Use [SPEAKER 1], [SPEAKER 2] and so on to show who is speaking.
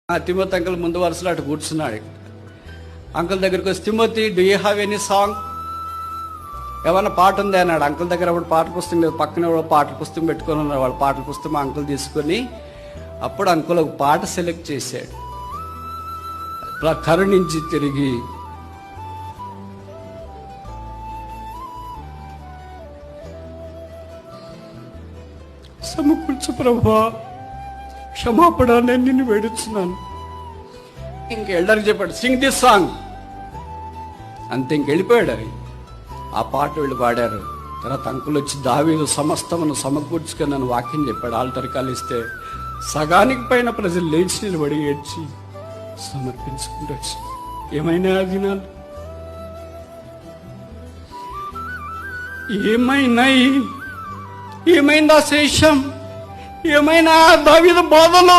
[SPEAKER 1] Timothy uncle ముందు వరుసలో అటు కూర్చున్నాడు. అంకుల్ దగ్గరికి వచ్చి, Timothy, do you have any song, ఏమన్నా పాట ఉంది అన్నాడు. అంకుల్ దగ్గర అప్పుడు పాటల పుస్తకం లేదు, పక్కన పాటల పుస్తకం పెట్టుకొని ఉన్నారు. వాళ్ళ పాటల పుస్తకం అంకుల్ తీసుకొని అప్పుడు అంకుల్ ఒక పాట సెలెక్ట్ చేశాడు. కరుణించి తిరిగి సమకూర్చు ప్రభా, క్షమాపణ, నేను నిన్ను వేడుచున్నాను. ఇంకెళ్ళడానికి చెప్పాడు, సింగ్ దిస్ సాంగ్ అంతే. ఇంకెళ్ళిపోయాడు. ఆ పాట వీళ్ళు పాడారు. తర్వాత అంకులు వచ్చి, దావీదు సమస్తమును సమకూర్చుకొని నన్ను వాక్యం చెప్పాడు. ఆల్టర్ కాలిస్తే సగానికి పైన ప్రజలు లేచి నిలబడి ఏడ్చి సమర్పించుకుంటూ వచ్చి, ఏమైనా దినాలు, ఏమైందా శేషం, ఏమైనా దావీదు బోధలు,